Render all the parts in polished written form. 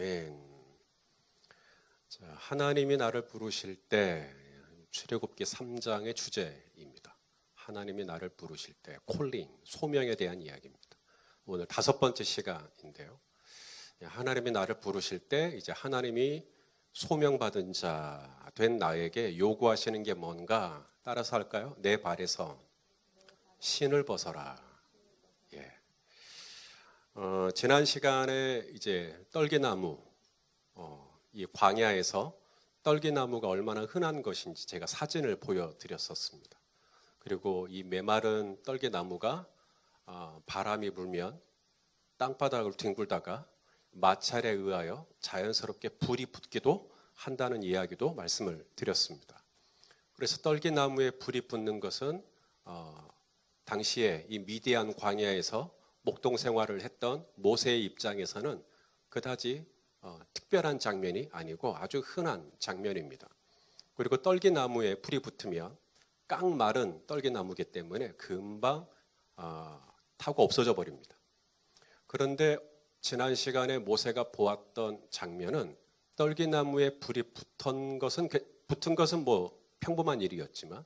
아멘. 자, 하나님이 나를 부르실 때, 출애굽기 3장의 주제입니다. 하나님이 나를 부르실 때, 콜링, 소명에 대한 이야기입니다. 오늘 5번째 시간인데요. 하나님이 나를 부르실 때 이제 하나님이 소명받은 자 된 나에게 요구하시는 게 뭔가 따라서 할까요? 내 발에서 신을 벗어라. 예. 지난 시간에 이제 떨기나무, 이 광야에서 떨기나무가 얼마나 흔한 것인지 제가 사진을 보여드렸었습니다. 그리고 이 메마른 떨기나무가 바람이 불면 땅바닥을 뒹굴다가 마찰에 의하여 자연스럽게 불이 붙기도 한다는 이야기도 말씀을 드렸습니다. 그래서 떨기나무에 불이 붙는 것은 당시에 이 미디안 광야에서 목동 생활을 했던 모세의 입장에서는 그다지 특별한 장면이 아니고 아주 흔한 장면입니다. 그리고 떨기나무에 불이 붙으면 깡마른 떨기나무이기 때문에 금방 타고 없어져 버립니다. 그런데 지난 시간에 모세가 보았던 장면은 떨기나무에 불이 붙은 것은 뭐 평범한 일이었지만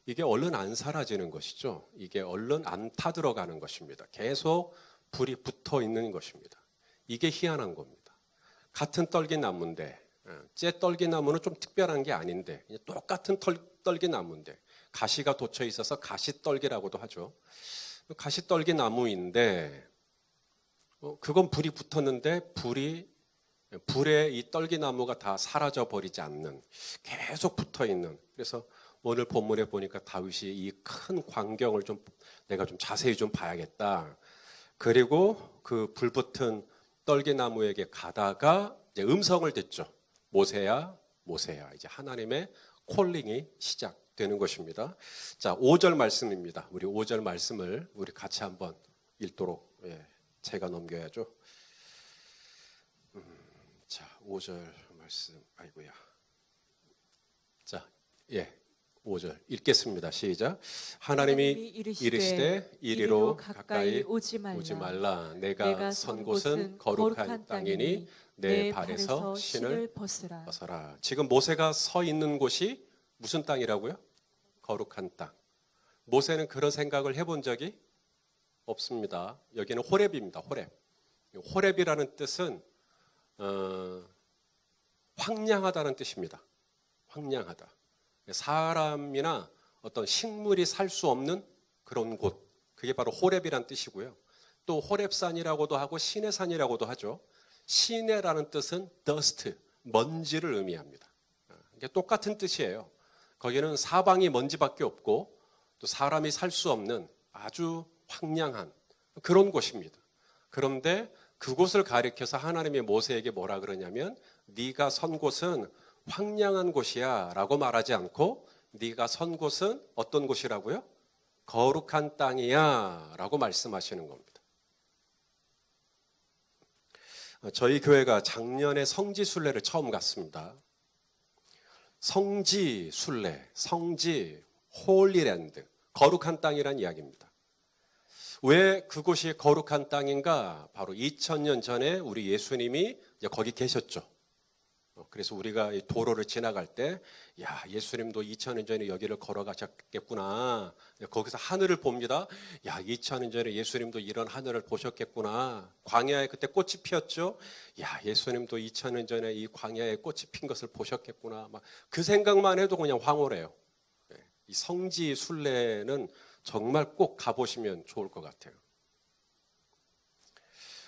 이게 얼른 안 사라지는 것이죠. 이게 얼른 안 타들어가는 것입니다. 계속 불이 붙어 있는 것입니다. 이게 희한한 겁니다. 같은 떨기나무인데, 째 떨기나무는 좀 특별한 게 아닌데 똑같은 떨기나무인데 가시가 돋쳐 있어서 가시떨기라고도 하죠. 가시떨기나무인데 그건 불이 붙었는데 불에 이 떨기나무가 다 사라져 버리지 않는, 계속 붙어 있는. 그래서 오늘 본문에 보니까 다윗이 이 큰 광경을 내가 좀 자세히 좀 봐야겠다. 그리고 그 불붙은 떨기나무에게 가다가 이제 음성을 듣죠. 모세야, 모세야. 이제 하나님의 콜링이 시작되는 것입니다. 자, 5절 말씀입니다. 우리 5절 말씀을 우리 같이 한번 읽도록, 제가 넘겨야죠. 자, 5절 말씀. 아이고야. 자, 5절 읽겠습니다. 시작. 하나님이 이르시되 이리로 가까이 오지 말라. 내가 선 곳은 거룩한 땅이니 내 발에서 신을 벗어라. 지금 모세가 서 있는 곳이 무슨 땅이라고요? 거룩한 땅. 모세는 그런 생각을 해본 적이 없습니다. 여기는 호렙입니다. 호렙이라는 뜻은 황량하다는 뜻입니다. 황량하다. 사람이나 어떤 식물이 살 수 없는 그런 곳, 그게 바로 호렙이란 뜻이고요. 또 호렙산이라고도 하고 시내산이라고도 하죠. 시내라는 뜻은 dust, 먼지를 의미합니다. 이게 똑같은 뜻이에요. 거기는 사방이 먼지밖에 없고 또 사람이 살 수 없는 아주 황량한 그런 곳입니다. 그런데 그곳을 가리켜서 하나님이 모세에게 뭐라 그러냐면 네가 선 곳은 황량한 곳이야 라고 말하지 않고 네가 선 곳은 어떤 곳이라고요? 거룩한 땅이야 라고 말씀하시는 겁니다. 저희 교회가 작년에 성지순례를 처음 갔습니다. 성지순례, 성지, 홀리랜드, 거룩한 땅이란 이야기입니다. 왜 그곳이 거룩한 땅인가? 바로 2000년 전에 우리 예수님이 거기 계셨죠. 그래서 우리가 이 도로를 지나갈 때, 야, 예수님도 2000년 전에 여기를 걸어가셨겠구나. 거기서 하늘을 봅니다. 야, 2000년 전에 예수님도 이런 하늘을 보셨겠구나. 광야에 그때 꽃이 피었죠. 야, 예수님도 2000년 전에 이 광야에 꽃이 핀 것을 보셨겠구나. 막 그 생각만 해도 그냥 황홀해요. 이 성지 순례는 정말 꼭 가보시면 좋을 것 같아요.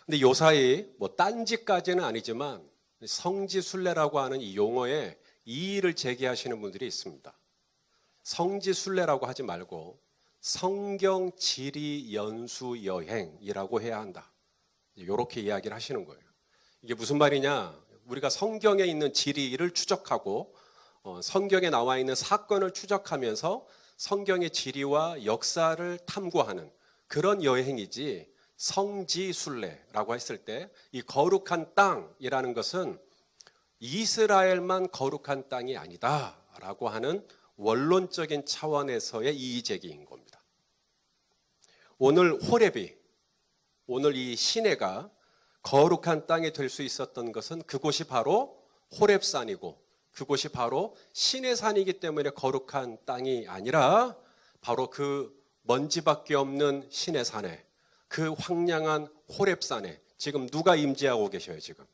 근데 요사이 뭐 딴지까지는 아니지만 성지순례라고 하는 이 용어에 이의를 제기하시는 분들이 있습니다. 성지순례라고 하지 말고 성경 지리 연수 여행이라고 해야 한다. 이렇게 이야기를 하시는 거예요. 이게 무슨 말이냐? 우리가 성경에 있는 지리를 추적하고 성경에 나와 있는 사건을 추적하면서 성경의 지리와 역사를 탐구하는 그런 여행이지, 성지순례라고 했을 때 이 거룩한 땅이라는 것은 이스라엘만 거룩한 땅이 아니다라고 하는 원론적인 차원에서의 이의제기인 겁니다. 오늘 호렙이, 오늘 이 시내가 거룩한 땅이 될 수 있었던 것은 그곳이 바로 호렙산이고 그곳이 바로 신의 산이기 때문에 거룩한 땅이 아니라 바로 그 먼지밖에 없는 신의 산에, 그 황량한 호렙산에 지금 누가 임재하고 계셔요? 지금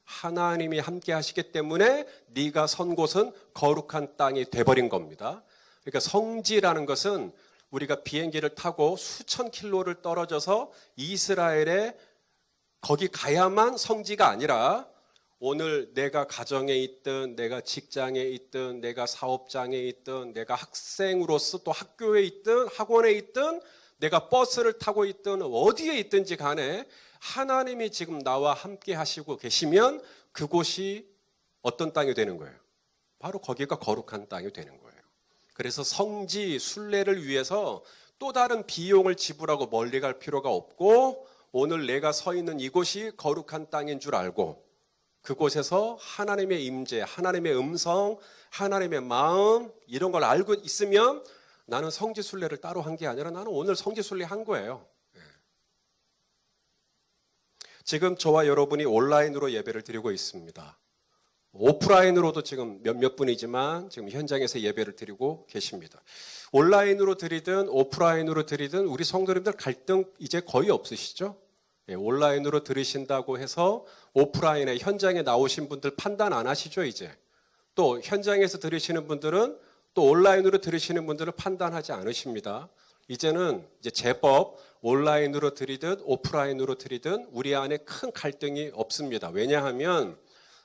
하나님이 함께 하시기 때문에 네가 선 곳은 거룩한 땅이 돼버린 겁니다. 그러니까 성지라는 것은 우리가 비행기를 타고 수천 킬로를 떨어져서 이스라엘에 거기 가야만 성지가 아니라 오늘 내가 가정에 있든 내가 직장에 있든 내가 사업장에 있든 내가 학생으로서 또 학교에 있든 학원에 있든 내가 버스를 타고 있든 어디에 있든지 간에 하나님이 지금 나와 함께 하시고 계시면 그곳이 어떤 땅이 되는 거예요? 바로 거기가 거룩한 땅이 되는 거예요. 그래서 성지 순례를 위해서 또 다른 비용을 지불하고 멀리 갈 필요가 없고 오늘 내가 서 있는 이곳이 거룩한 땅인 줄 알고 그곳에서 하나님의 임재, 하나님의 음성, 하나님의 마음 이런 걸 알고 있으면 나는 성지 순례를 따로 한 게 아니라 나는 오늘 성지 순례 한 거예요. 지금 저와 여러분이 온라인으로 예배를 드리고 있습니다. 오프라인으로도 지금 몇몇 분이지만 지금 현장에서 예배를 드리고 계십니다. 온라인으로 드리든 오프라인으로 드리든 우리 성도님들 갈등 이제 거의 없으시죠? 온라인으로 들으신다고 해서 오프라인에 현장에 나오신 분들 판단 안 하시죠, 이제? 또 현장에서 들으시는 분들은 또 온라인으로 들으시는 분들은 판단하지 않으십니다. 이제는 이제 제법 온라인으로 드리든 오프라인으로 드리든 우리 안에 큰 갈등이 없습니다. 왜냐하면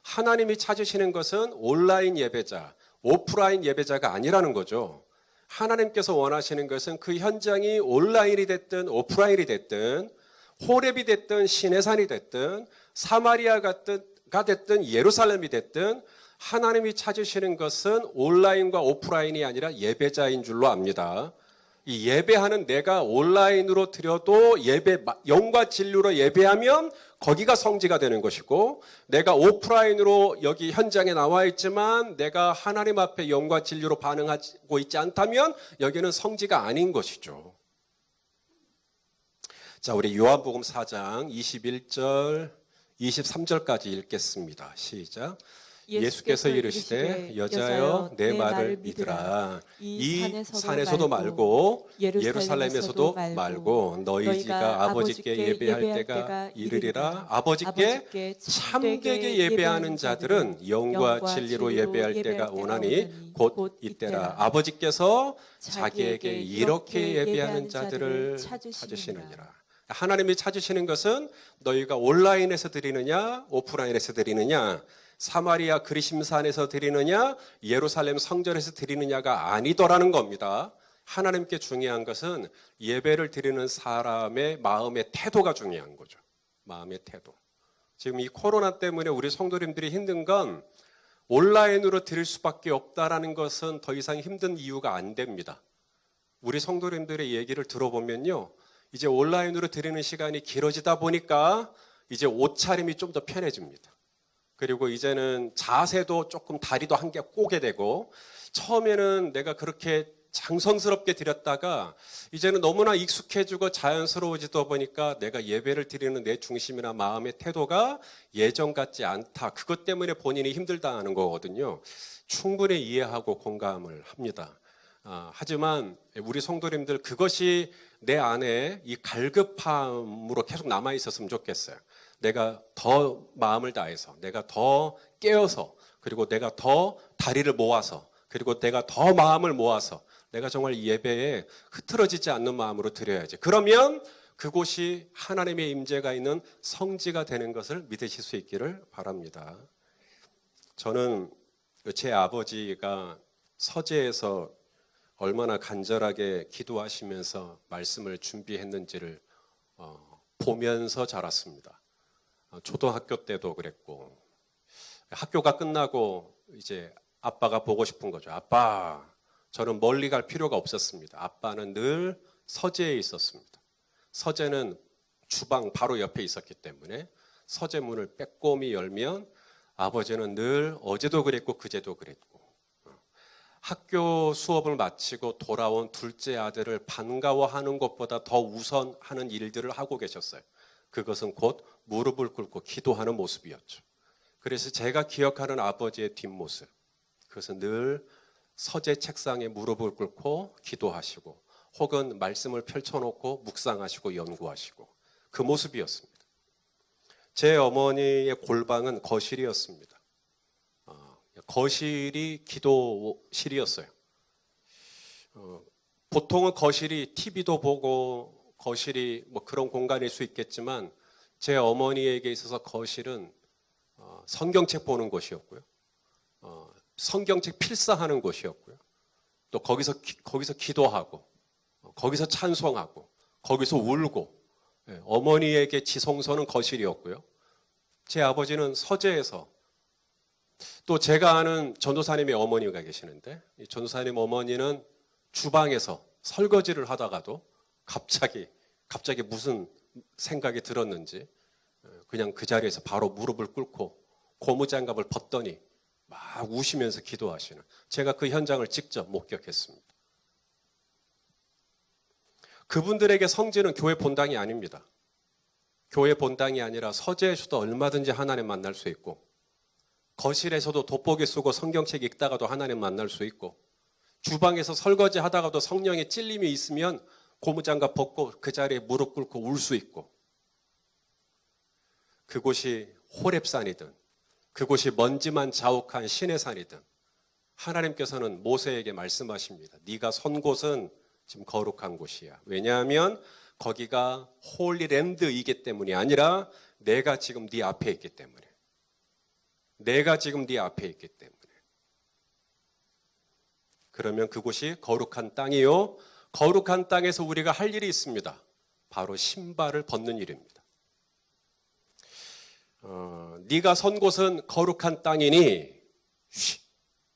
하나님이 찾으시는 것은 온라인 예배자, 오프라인 예배자가 아니라는 거죠. 하나님께서 원하시는 것은 그 현장이 온라인이 됐든 오프라인이 됐든 호렙이 됐든 시내산이 됐든 사마리아가 됐든 예루살렘이 됐든 하나님이 찾으시는 것은 온라인과 오프라인이 아니라 예배자인 줄로 압니다. 이 예배하는 내가 온라인으로 드려도 영과 진리로 예배하면 거기가 성지가 되는 것이고 내가 오프라인으로 여기 현장에 나와 있지만 내가 하나님 앞에 영과 진리로 반응하고 있지 않다면 여기는 성지가 아닌 것이죠. 자, 우리 요한복음 4장 21절 23절까지 읽겠습니다. 시작. 예수께서 이르시되 여자여 내 말을 믿으라. 이 산에서도 말고 예루살렘에서도 말고 너희가 아버지께 예배할 때가 이르리라. 아버지께 참되게 예배하는 자들은 영과 진리로 예배할 때가 오나니 곧 이때라. 아버지께서 자기에게 이렇게 예배하는 자들을 찾으시느니라. 하나님이 찾으시는 것은 너희가 온라인에서 드리느냐 오프라인에서 드리느냐 사마리아 그리심산에서 드리느냐 예루살렘 성전에서 드리느냐가 아니더라는 겁니다. 하나님께 중요한 것은 예배를 드리는 사람의 마음의 태도가 중요한 거죠. 마음의 태도. 지금 이 코로나 때문에 우리 성도님들이 힘든 건 온라인으로 드릴 수밖에 없다라는 것은 더 이상 힘든 이유가 안 됩니다. 우리 성도님들의 얘기를 들어보면요. 이제 온라인으로 드리는 시간이 길어지다 보니까 이제 옷차림이 좀 더 편해집니다. 그리고 이제는 자세도 조금 다리도 한 개 꼬게 되고 처음에는 내가 그렇게 장성스럽게 드렸다가 이제는 너무나 익숙해지고 자연스러워지다 보니까 내가 예배를 드리는 내 중심이나 마음의 태도가 예전 같지 않다. 그것 때문에 본인이 힘들다는 거거든요. 충분히 이해하고 공감을 합니다. 하지만 우리 성도님들 그것이 내 안에 이 갈급함으로 계속 남아 있었으면 좋겠어요. 내가 더 마음을 다해서 내가 더 깨어서 그리고 내가 더 다리를 모아서 그리고 내가 더 마음을 모아서 내가 정말 이 예배에 흐트러지지 않는 마음으로 드려야지. 그러면 그곳이 하나님의 임재가 있는 성지가 되는 것을 믿으실 수 있기를 바랍니다. 저는 제 아버지가 서재에서 얼마나 간절하게 기도하시면서 말씀을 준비했는지를 보면서 자랐습니다. 초등학교 때도 그랬고 학교가 끝나고 이제 아빠가 보고 싶은 거죠. 아빠, 저는 멀리 갈 필요가 없었습니다. 아빠는 늘 서재에 있었습니다. 서재는 주방 바로 옆에 있었기 때문에 서재 문을 빼꼼히 열면 아버지는 늘 어제도 그랬고 그제도 그랬고 학교 수업을 마치고 돌아온 둘째 아들을 반가워하는 것보다 더 우선하는 일들을 하고 계셨어요. 그것은 곧 무릎을 꿇고 기도하는 모습이었죠. 그래서 제가 기억하는 아버지의 뒷모습, 그것은 늘 서재 책상에 무릎을 꿇고 기도하시고 혹은 말씀을 펼쳐놓고 묵상하시고 연구하시고 그 모습이었습니다. 제 어머니의 골방은 거실이었습니다. 거실이 기도실이었어요. 보통은 거실이 TV도 보고 거실이 뭐 그런 공간일 수 있겠지만 제 어머니에게 있어서 거실은 성경책 보는 곳이었고요. 성경책 필사하는 곳이었고요. 또 거기서 기도하고 거기서 찬송하고 거기서 울고 어머니에게 지성소는 거실이었고요. 제 아버지는 서재에서 또 제가 아는 전도사님의 어머니가 계시는데 이 전도사님 어머니는 주방에서 설거지를 하다가도 갑자기 무슨 생각이 들었는지 그냥 그 자리에서 바로 무릎을 꿇고 고무장갑을 벗더니 막 우시면서 기도하시는 제가 그 현장을 직접 목격했습니다. 그분들에게 성지는 교회 본당이 아닙니다. 교회 본당이 아니라 서재에서도 얼마든지 하나님 만날 수 있고 거실에서도 돋보기 쓰고 성경책 읽다가도 하나님 만날 수 있고 주방에서 설거지 하다가도 성령의 찔림이 있으면 고무장갑 벗고 그 자리에 무릎 꿇고 울 수 있고 그곳이 호렙산이든 그곳이 먼지만 자욱한 시내산이든 하나님께서는 모세에게 말씀하십니다. 네가 선 곳은 지금 거룩한 곳이야. 왜냐하면 거기가 홀리랜드이기 때문이 아니라 내가 지금 네 앞에 있기 때문에. 내가 지금 네 앞에 있기 때문에. 그러면 그곳이 거룩한 땅이요. 거룩한 땅에서 우리가 할 일이 있습니다. 바로 신발을 벗는 일입니다. 네가 선 곳은 거룩한 땅이니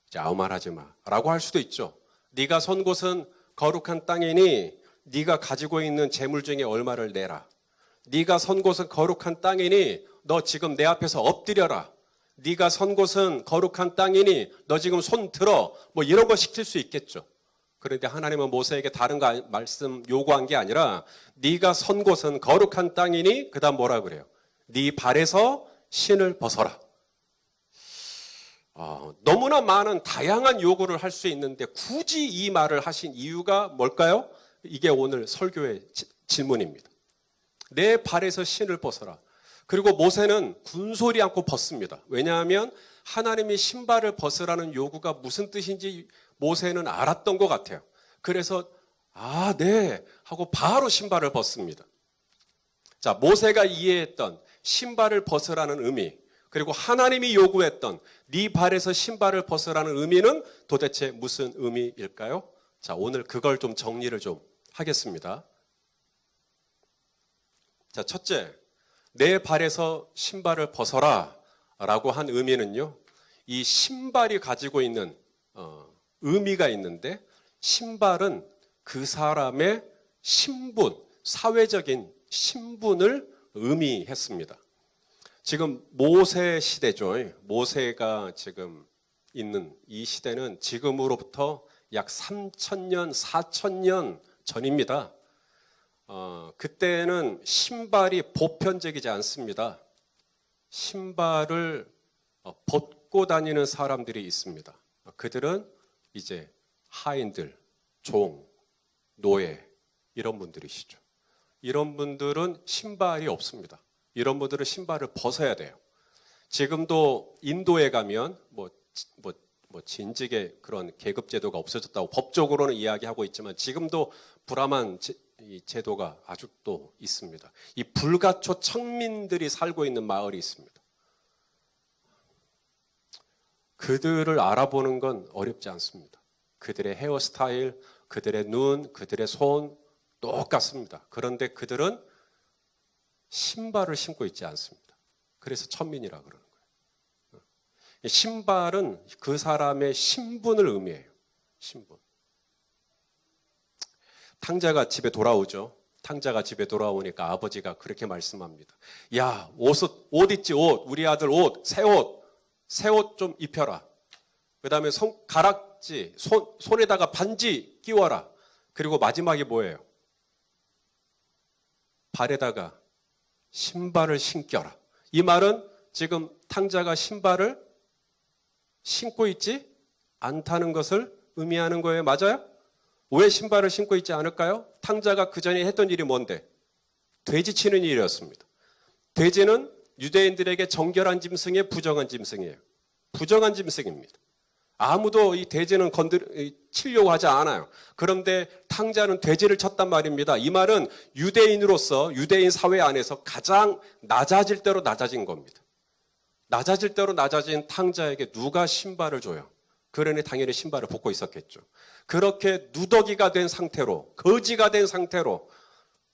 이제 아무 말 하지 마 라고 할 수도 있죠. 네가 선 곳은 거룩한 땅이니 네가 가지고 있는 재물 중에 얼마를 내라. 네가 선 곳은 거룩한 땅이니 너 지금 내 앞에서 엎드려라. 네가 선 곳은 거룩한 땅이니 너 지금 손 들어. 뭐 이런 거 시킬 수 있겠죠. 그런데 하나님은 모세에게 다른 거 말씀 요구한 게 아니라 네가 선 곳은 거룩한 땅이니 그다음 뭐라 그래요? 네 발에서 신을 벗어라. 너무나 많은 다양한 요구를 할 수 있는데 굳이 이 말을 하신 이유가 뭘까요? 이게 오늘 설교의 질문입니다. 내 발에서 신을 벗어라. 그리고 모세는 군소리 않고 벗습니다. 왜냐하면 하나님이 신발을 벗으라는 요구가 무슨 뜻인지 모세는 알았던 것 같아요. 그래서 네 하고 바로 신발을 벗습니다. 자, 모세가 이해했던 신발을 벗으라는 의미, 그리고 하나님이 요구했던 네 발에서 신발을 벗으라는 의미는 도대체 무슨 의미일까요? 자, 오늘 그걸 좀 정리를 좀 하겠습니다. 자, 첫째, 내 발에서 신발을 벗어라 라고 한 의미는요, 이 신발이 가지고 있는 의미가 있는데 신발은 그 사람의 신분, 사회적인 신분을 의미했습니다. 지금 모세 시대죠. 모세가 지금 있는 이 시대는 지금으로부터 약 3,000년, 4,000년 전입니다. 그때는 신발이 보편적이지 않습니다. 신발을 벗고 다니는 사람들이 있습니다. 그들은 이제 하인들, 종, 노예 이런 분들이시죠. 이런 분들은 신발이 없습니다. 이런 분들은 신발을 벗어야 돼요. 지금도 인도에 가면 진직의 그런 계급 제도가 없어졌다고 법적으로는 이야기하고 있지만 지금도 불암한 이 제도가 아직도 있습니다. 이 불가초 청민들이 살고 있는 마을이 있습니다. 그들을 알아보는 건 어렵지 않습니다. 그들의 헤어스타일, 그들의 눈, 그들의 손 똑같습니다. 그런데 그들은 신발을 신고 있지 않습니다. 그래서 천민이라 그러는 거예요. 신발은 그 사람의 신분을 의미해요. 신분. 탕자가 집에 돌아오죠. 탕자가 집에 돌아오니까 아버지가 그렇게 말씀합니다. 야, 옷 있지, 옷. 우리 아들 옷, 새 옷 좀 입혀라. 그 다음에 가락지, 손에다가 반지 끼워라. 그리고 마지막에 뭐예요? 발에다가 신발을 신겨라. 이 말은 지금 탕자가 신발을 신고 있지 않다는 것을 의미하는 거예요. 맞아요? 왜 신발을 신고 있지 않을까요? 탕자가 그 전에 했던 일이 뭔데? 돼지 치는 일이었습니다. 돼지는 유대인들에게 정결한 짐승에 부정한 짐승이에요. 부정한 짐승입니다. 아무도 이 돼지는 치려고 하지 않아요. 그런데 탕자는 돼지를 쳤단 말입니다. 이 말은 유대인으로서 유대인 사회 안에서 가장 낮아질 대로 낮아진 겁니다. 낮아질 대로 낮아진 탕자에게 누가 신발을 줘요? 그러니 당연히 신발을 벗고 있었겠죠. 그렇게 누더기가 된 상태로, 거지가 된 상태로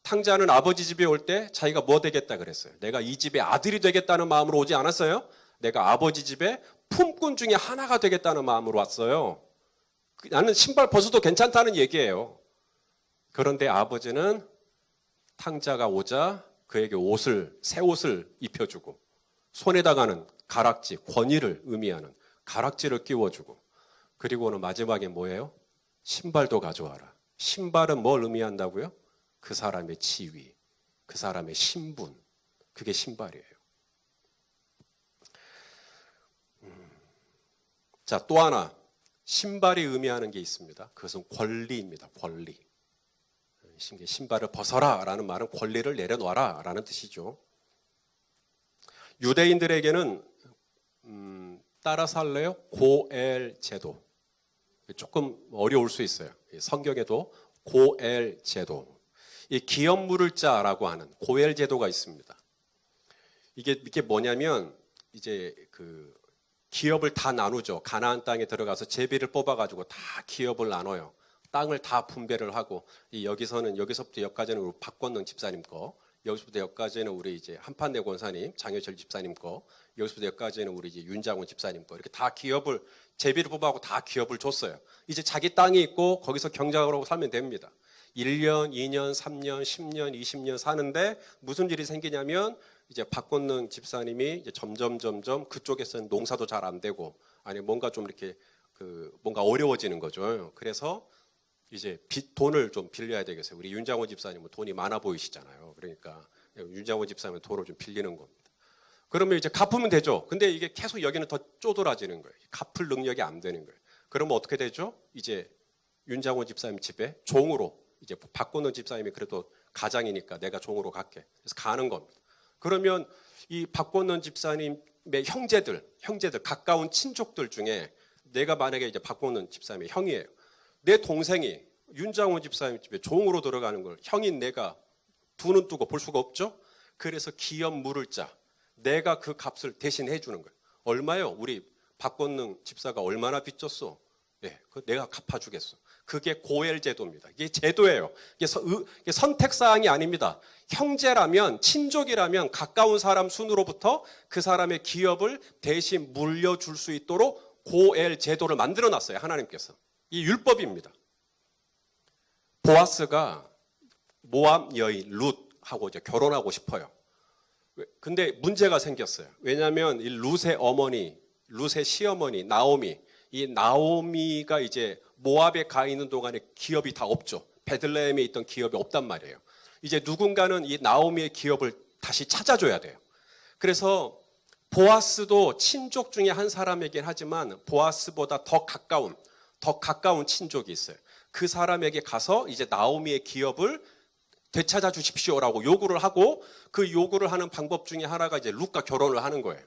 탕자는 아버지 집에 올 때 자기가 뭐 되겠다 그랬어요? 내가 이 집의 아들이 되겠다는 마음으로 오지 않았어요? 내가 아버지 집에 품꾼 중에 하나가 되겠다는 마음으로 왔어요. 나는 신발 벗어도 괜찮다는 얘기예요. 그런데 아버지는 탕자가 오자 그에게 새 옷을 입혀주고 손에다가는 가락지, 권위를 의미하는 가락지를 끼워주고 그리고는 마지막에 뭐예요? 신발도 가져와라. 신발은 뭘 의미한다고요? 그 사람의 지위, 그 사람의 신분, 그게 신발이에요. 자, 또 하나 신발이 의미하는 게 있습니다. 그것은 권리입니다. 권리. 신발을 벗어라 라는 말은 권리를 내려놔라 라는 뜻이죠. 유대인들에게는 따라서 할래요? 고엘 제도. 조금 어려울 수 있어요. 성경에도 고엘 제도. 이 기업 물을 자라고 하는 고엘 제도가 있습니다. 이게 뭐냐면 이제 그 기업을 다 나누죠. 가나안 땅에 들어가서 제비를 뽑아가지고 다 기업을 나눠요. 땅을 다 분배를 하고 여기서부터 여기까지는 우리 박권능 집사님 거, 여기서부터 여기까지는 우리 이제 한판대 권사님, 장효철 집사님 거, 여기서부터 여기까지는 우리 이제 윤장훈 집사님 거 이렇게 다 기업을 제비를 뽑아갖고 다 기업을 줬어요. 이제 자기 땅이 있고 거기서 경작을 하고 살면 됩니다. 1년, 2년, 3년, 10년, 20년 사는데 무슨 일이 생기냐면 이제 박권능 집사님이 이제 점점 그쪽에서는 농사도 잘 안 되고 아니 뭔가 좀 이렇게 뭔가 어려워지는 거죠. 그래서 이제 돈을 좀 빌려야 되겠어요. 우리 윤장호 집사님은 돈이 많아 보이시잖아요. 그러니까 윤장호 집사님은 돈을 좀 빌리는 겁니다. 그러면 이제 갚으면 되죠. 근데 이게 계속 여기는 더 쪼들어지는 거예요. 갚을 능력이 안 되는 거예요. 그러면 어떻게 되죠? 이제 윤장호 집사님 집에 종으로 이제 박권능 집사님이 그래도 가장이니까 내가 종으로 갈게. 그래서 가는 겁니다. 그러면 이 박권능 집사님의 형제들 가까운 친족들 중에 내가 만약에 이제 박권능 집사님의 형이에요. 내 동생이 윤장훈 집사님 집에 종으로 들어가는 걸 형인 내가 두 눈 뜨고 볼 수가 없죠. 그래서 기업 물을 자 내가 그 값을 대신 해주는 거예요. 얼마요? 우리 박권능 집사가 얼마나 빚졌어? 네, 내가 갚아주겠어. 그게 고엘 제도입니다. 이게 제도예요. 이게 선택사항이 아닙니다. 형제라면, 친족이라면 가까운 사람 순으로부터 그 사람의 기업을 대신 물려줄 수 있도록 고엘 제도를 만들어 놨어요. 하나님께서. 이 율법입니다. 보아스가 모압 여인 룻하고 이제 결혼하고 싶어요. 근데 문제가 생겼어요. 왜냐하면 이 룻의 어머니, 룻의 시어머니 나오미, 이 나오미가 이제 모압에 가 있는 동안에 기업이 다 없죠. 베들레헴에 있던 기업이 없단 말이에요. 이제 누군가는 이 나오미의 기업을 다시 찾아줘야 돼요. 그래서 보아스도 친족 중에 한 사람이긴 하지만 보아스보다 더 가까운 친족이 있어요. 그 사람에게 가서 이제 나오미의 기업을 되찾아 주십시오라고 요구를 하고 그 요구를 하는 방법 중에 하나가 이제 룻과 결혼을 하는 거예요.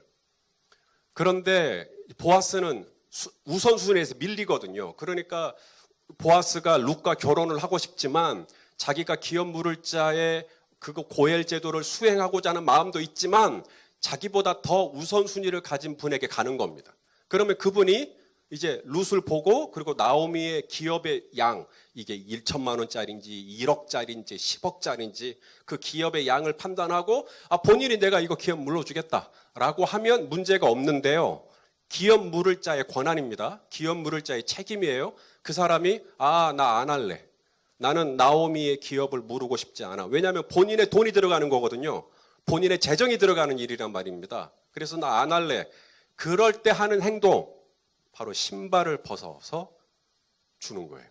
그런데 보아스는 우선순위에서 밀리거든요. 그러니까 보아스가 룻과 결혼을 하고 싶지만 자기가 기업 물을 자의 그거 고엘 제도를 수행하고자 하는 마음도 있지만 자기보다 더 우선순위를 가진 분에게 가는 겁니다. 그러면 그분이 이제 룻을 보고 그리고 나오미의 기업의 양 이게 1천만 원짜리인지 1억짜리인지 10억짜리인지 그 기업의 양을 판단하고 본인이 내가 이거 기업 물어주겠다라고 하면 문제가 없는데요. 기업 물을 자의 권한입니다. 기업 물을 자의 책임이에요. 그 사람이 나 안 할래. 나는 나오미의 기업을 물고 싶지 않아. 왜냐하면 본인의 돈이 들어가는 거거든요. 본인의 재정이 들어가는 일이란 말입니다. 그래서 나 안 할래. 그럴 때 하는 행동 바로 신발을 벗어서 주는 거예요.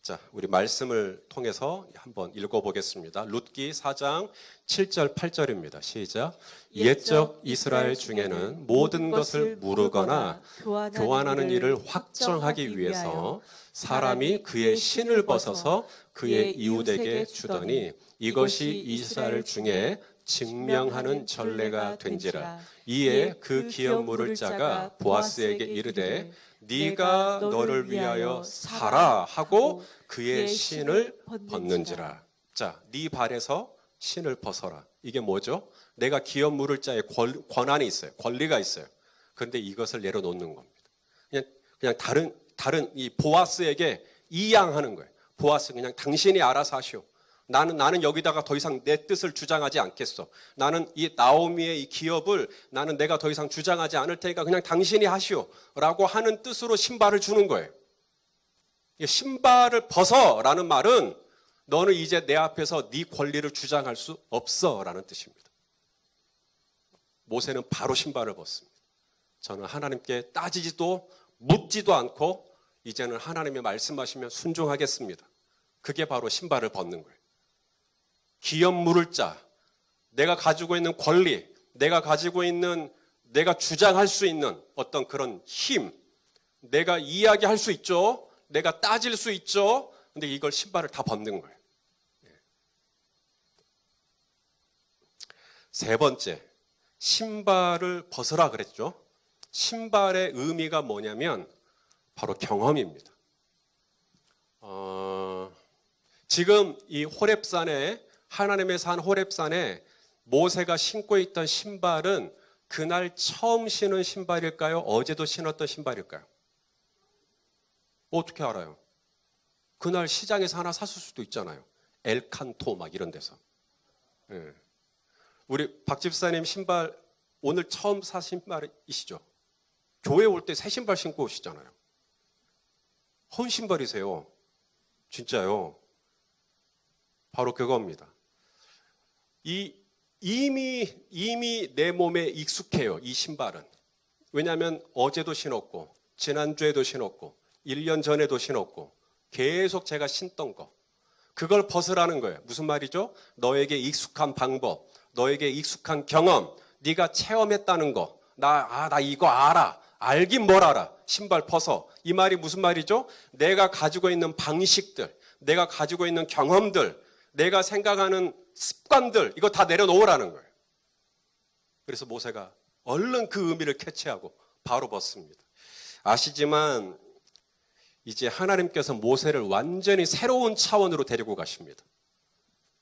자, 우리 말씀을 통해서 한번 읽어보겠습니다. 룻기 4장 7절 8절입니다. 시작. 옛적 이스라엘 중에는 모든 것을 무르거나 교환하는 일을 확정하기 위해서 사람이 그의 신을 벗어서 그의 이웃에게 주더니 이것이 이스라엘 중에 증명하는 전례가 된지라. 이에 그 기업 물을 자가 보아스에게 이르되 네가 너를 위하여 사라 하고 그의 신을 벗는지라. 자, 네 발에서 신을 벗어라. 이게 뭐죠? 내가 기업 물을 자의 권한이 있어요. 권리가 있어요. 그런데 이것을 내려놓는 겁니다. 그냥 다른 이 보아스에게 이양하는 거예요. 보아스 그냥 당신이 알아서 하시오. 나는 여기다가 더 이상 내 뜻을 주장하지 않겠어. 나는 이 나오미의 이 기업을 나는 내가 더 이상 주장하지 않을 테니까 그냥 당신이 하시오. 라고 하는 뜻으로 신발을 주는 거예요. 신발을 벗어라는 말은 너는 이제 내 앞에서 네 권리를 주장할 수 없어라는 뜻입니다. 모세는 바로 신발을 벗습니다. 저는 하나님께 따지지도 묻지도 않고 이제는 하나님이 말씀하시면 순종하겠습니다. 그게 바로 신발을 벗는 거예요. 기업 물을 자, 내가 가지고 있는 권리, 내가 가지고 있는, 내가 주장할 수 있는 어떤 그런 힘, 내가 이야기할 수 있죠. 내가 따질 수 있죠. 근데 이걸 신발을 다 벗는 거예요. 세 번째, 신발을 벗으라 그랬죠. 신발의 의미가 뭐냐면 바로 경험입니다. 지금 이 호렙산에 하나님의 산 호렙산에 모세가 신고 있던 신발은 그날 처음 신은 신발일까요? 어제도 신었던 신발일까요? 어떻게 알아요? 그날 시장에서 하나 샀을 수도 있잖아요. 엘칸토 막 이런 데서. 네. 우리 박 집사님 신발 오늘 처음 사신 신발이시죠? 교회 올 때 새 신발 신고 오시잖아요. 헌 신발이세요. 진짜요. 바로 그겁니다. 이미 내 몸에 익숙해요. 이 신발은. 왜냐하면 어제도 신었고 지난주에도 신었고 1년 전에도 신었고 계속 제가 신던 거. 그걸 벗으라는 거예요. 무슨 말이죠? 너에게 익숙한 방법, 너에게 익숙한 경험, 네가 체험했다는 거. 나 이거 알아. 알긴 뭘 알아. 신발 벗어. 이 말이 무슨 말이죠? 내가 가지고 있는 방식들, 내가 가지고 있는 경험들, 내가 생각하는 습관들, 이거 다 내려놓으라는 거예요. 그래서 모세가 얼른 그 의미를 캐치하고 바로 벗습니다. 아시지만 이제 하나님께서 모세를 완전히 새로운 차원으로 데리고 가십니다.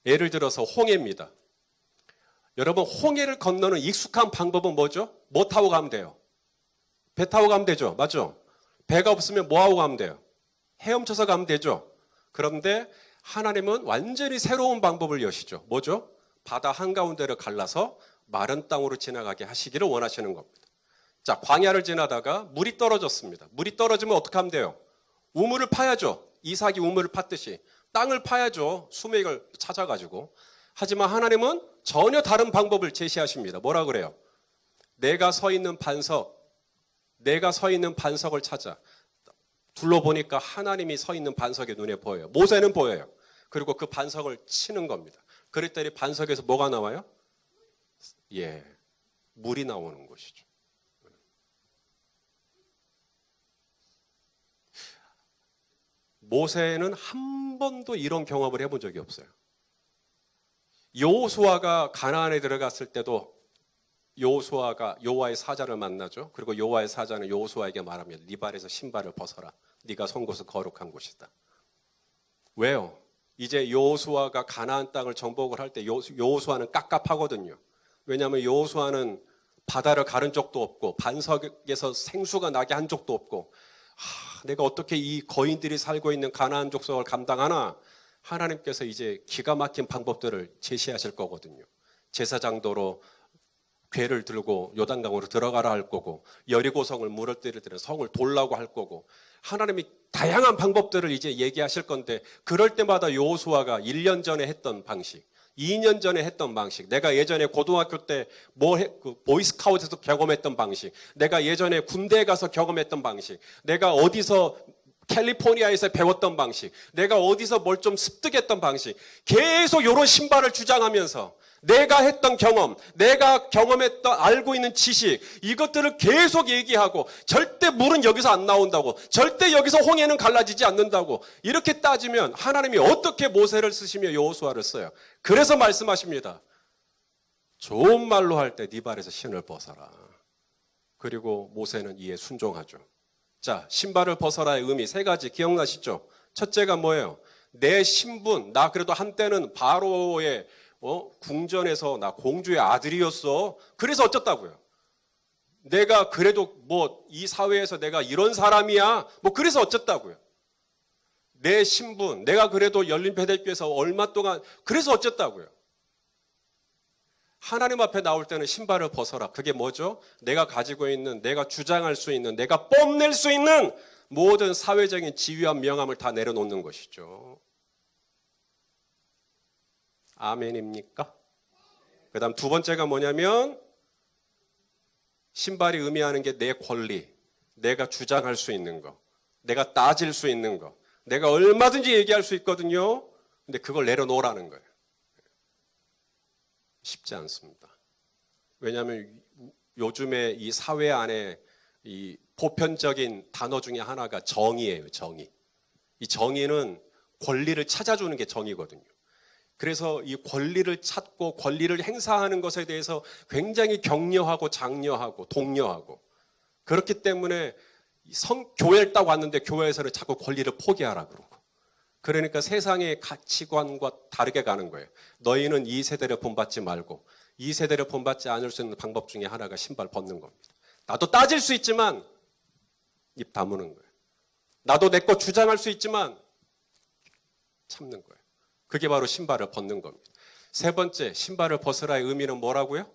예를 들어서 홍해입니다. 여러분, 홍해를 건너는 익숙한 방법은 뭐죠? 뭐 타고 가면 돼요? 배 타고 가면 되죠? 맞죠? 배가 없으면 뭐 하고 가면 돼요? 헤엄쳐서 가면 되죠? 그런데 하나님은 완전히 새로운 방법을 여시죠. 뭐죠? 바다 한가운데를 갈라서 마른 땅으로 지나가게 하시기를 원하시는 겁니다. 자, 광야를 지나다가 물이 떨어졌습니다. 물이 떨어지면 어떻게 하면 돼요? 우물을 파야죠. 이삭이 우물을 팠듯이. 땅을 파야죠. 수맥을 찾아가지고. 하지만 하나님은 전혀 다른 방법을 제시하십니다. 뭐라 그래요? 내가 서 있는 반석을 찾아. 둘러보니까 하나님이 서 있는 반석이 눈에 보여요. 모세는 보여요. 그리고 그 반석을 치는 겁니다. 그랬더니 반석에서 뭐가 나와요? 물이 나오는 것이죠. 모세는 한 번도 이런 경험을 해본 적이 없어요. 여호수아가 가나안에 들어갔을 때도 여호수아가 여호와의 사자를 만나죠. 그리고 여호와의 사자는 여호수아에게 말합니다. 네 발에서 신발을 벗어라. 네가 선 곳은 거룩한 곳이다. 왜요? 이제 여호수아가 가나안 땅을 정복을 할 때 여호수아는 깝깝하거든요. 왜냐하면 여호수아는 바다를 가른 적도 없고 반석에서 생수가 나게 한 적도 없고 내가 어떻게 이 거인들이 살고 있는 가나안 족속을 감당하나? 하나님께서 이제 기가 막힌 방법들을 제시하실 거거든요. 제사장도로 궤를 들고 요단강으로 들어가라 할 거고 여리고성을 무너뜨릴 때는 성을 돌라고 할 거고 하나님이 다양한 방법들을 이제 얘기하실 건데 그럴 때마다 여호수아가 1년 전에 했던 방식 2년 전에 했던 방식 내가 예전에 고등학교 때 보이스카우트에서 경험했던 방식 내가 예전에 군대에 가서 경험했던 방식 내가 어디서 캘리포니아에서 배웠던 방식, 내가 어디서 뭘 좀 습득했던 방식, 계속 이런 신발을 주장하면서 내가 했던 경험, 내가 경험했던 알고 있는 지식, 이것들을 계속 얘기하고 절대 물은 여기서 안 나온다고, 절대 여기서 홍해는 갈라지지 않는다고 이렇게 따지면 하나님이 어떻게 모세를 쓰시며 여호수아를 써요? 그래서 말씀하십니다. 좋은 말로 할 때 네 발에서 신을 벗어라. 그리고 모세는 이에 순종하죠. 자, 신발을 벗어라의 의미 세 가지 기억나시죠? 첫째가 뭐예요? 내 신분, 나 그래도 한때는 바로의 궁전에서 나 공주의 아들이었어. 그래서 어쩌다고요? 내가 그래도 뭐 이 사회에서 내가 이런 사람이야. 뭐 그래서 어쩌다고요? 내 신분, 내가 그래도 열린배대교에서 얼마 동안 그래서 어쩌다고요? 하나님 앞에 나올 때는 신발을 벗어라. 그게 뭐죠? 내가 가지고 있는, 내가 주장할 수 있는, 내가 뽐낼 수 있는 모든 사회적인 지위와 명함을 다 내려놓는 것이죠. 아멘입니까? 그 다음 두 번째가 뭐냐면 신발이 의미하는 게 내 권리, 내가 주장할 수 있는 거, 내가 따질 수 있는 거, 내가 얼마든지 얘기할 수 있거든요. 근데 그걸 내려놓으라는 거예요. 쉽지 않습니다. 왜냐하면 요즘에 이 사회 안에 이 보편적인 단어 중에 하나가 정의예요. 정의. 이 정의는 권리를 찾아주는 게 정의거든요. 그래서 이 권리를 찾고 권리를 행사하는 것에 대해서 굉장히 격려하고 장려하고 독려하고, 그렇기 때문에 교회를 딱 왔는데 교회에서는 자꾸 권리를 포기하라 그러고, 그러니까 세상의 가치관과 다르게 가는 거예요. 너희는 이 세대를 본받지 말고, 이 세대를 본받지 않을 수 있는 방법 중에 하나가 신발 벗는 겁니다. 나도 따질 수 있지만 입 다무는 거예요. 나도 내 거 주장할 수 있지만 참는 거예요. 그게 바로 신발을 벗는 겁니다. 세 번째, 신발을 벗으라의 의미는 뭐라고요?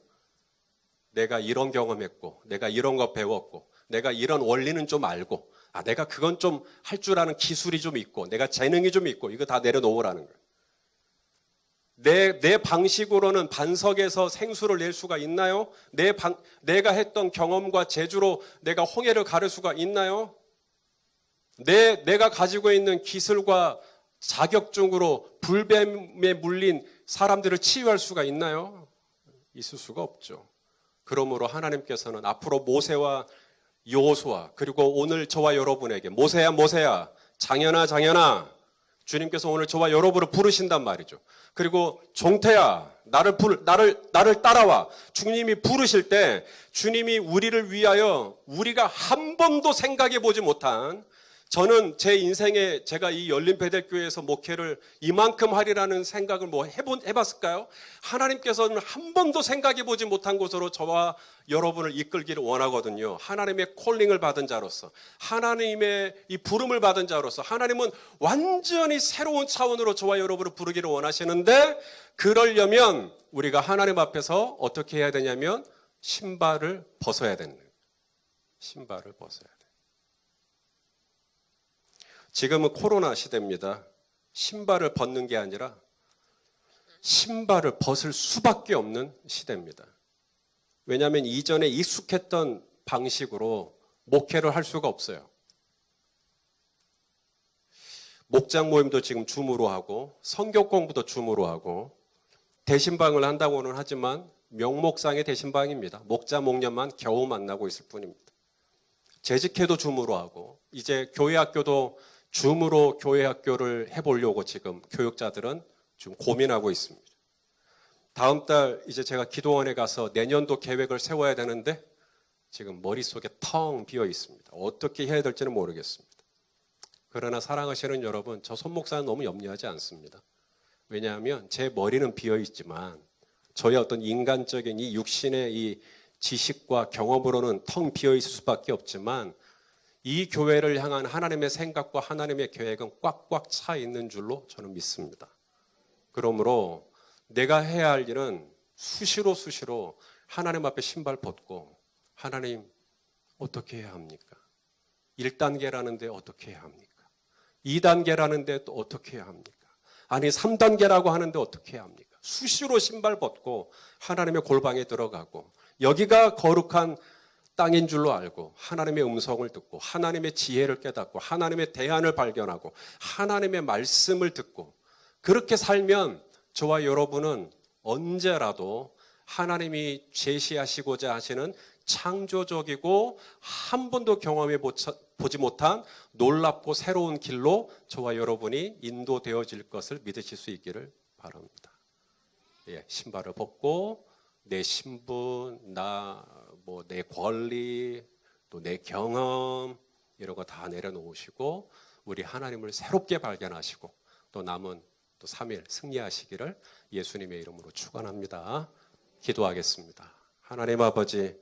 내가 이런 경험했고, 내가 이런 거 배웠고, 내가 이런 원리는 좀 알고, 내가 그건 좀 할 줄 아는 기술이 좀 있고, 내가 재능이 좀 있고, 이거 다 내려놓으라는 거예요. 내 방식으로는 반석에서 생수를 낼 수가 있나요? 내가 했던 경험과 재주로 내가 홍해를 가를 수가 있나요? 내가 가지고 있는 기술과 자격증으로 불뱀에 물린 사람들을 치유할 수가 있나요? 있을 수가 없죠. 그러므로 하나님께서는 앞으로 모세와 여호수아, 그리고 오늘 저와 여러분에게 모세야 모세야, 장현아 장현아, 주님께서 오늘 저와 여러분을 부르신단 말이죠. 그리고 종태야, 나를 따라와. 주님이 부르실 때 주님이 우리를 위하여 우리가 한 번도 생각해 보지 못한, 저는 제 인생에 제가 이 열린배들교회에서 목회를 이만큼 하리라는 생각을 해봤을까요? 하나님께서는 한 번도 생각해 보지 못한 곳으로 저와 여러분을 이끌기를 원하거든요. 하나님의 콜링을 받은 자로서, 하나님의 이 부름을 받은 자로서 하나님은 완전히 새로운 차원으로 저와 여러분을 부르기를 원하시는데, 그러려면 우리가 하나님 앞에서 어떻게 해야 되냐면 신발을 벗어야 되는 거예요. 신발을 벗어야 돼요. 지금은 코로나 시대입니다. 신발을 벗는 게 아니라 신발을 벗을 수밖에 없는 시대입니다. 왜냐하면 이전에 익숙했던 방식으로 목회를 할 수가 없어요. 목장 모임도 지금 줌으로 하고, 성경 공부도 줌으로 하고, 대신방을 한다고는 하지만 명목상의 대신방입니다. 목자 목녀만 겨우 만나고 있을 뿐입니다. 재직회도 줌으로 하고, 이제 교회 학교도 줌으로 교회 학교를 해보려고 지금 교육자들은 좀 고민하고 있습니다. 다음 달 이제 제가 기도원에 가서 내년도 계획을 세워야 되는데 지금 머릿속에 텅 비어 있습니다. 어떻게 해야 될지는 모르겠습니다. 그러나 사랑하시는 여러분, 저 손 목사는 너무 염려하지 않습니다. 왜냐하면 제 머리는 비어 있지만 저의 어떤 인간적인 이 육신의 이 지식과 경험으로는 텅 비어 있을 수밖에 없지만, 이 교회를 향한 하나님의 생각과 하나님의 계획은 꽉꽉 차 있는 줄로 저는 믿습니다. 그러므로 내가 해야 할 일은 수시로 하나님 앞에 신발 벗고, 하나님 어떻게 해야 합니까? 1단계라는데 어떻게 해야 합니까? 2단계라는데 또 어떻게 해야 합니까? 아니 3단계라고 하는데 어떻게 해야 합니까? 수시로 신발 벗고 하나님의 골방에 들어가고, 여기가 거룩한 땅인 줄로 알고 하나님의 음성을 듣고 하나님의 지혜를 깨닫고 하나님의 대안을 발견하고 하나님의 말씀을 듣고 그렇게 살면 저와 여러분은 언제라도 하나님이 제시하시고자 하시는 창조적이고 한 번도 경험해 보지 못한 놀랍고 새로운 길로 저와 여러분이 인도되어질 것을 믿으실 수 있기를 바랍니다. 예, 신발을 벗고 내 신분, 내 권리, 또 내 경험 이런 거 다 내려놓으시고 우리 하나님을 새롭게 발견하시고 또 남은 또 3일 승리하시기를 예수님의 이름으로 축원합니다. 기도하겠습니다. 하나님 아버지,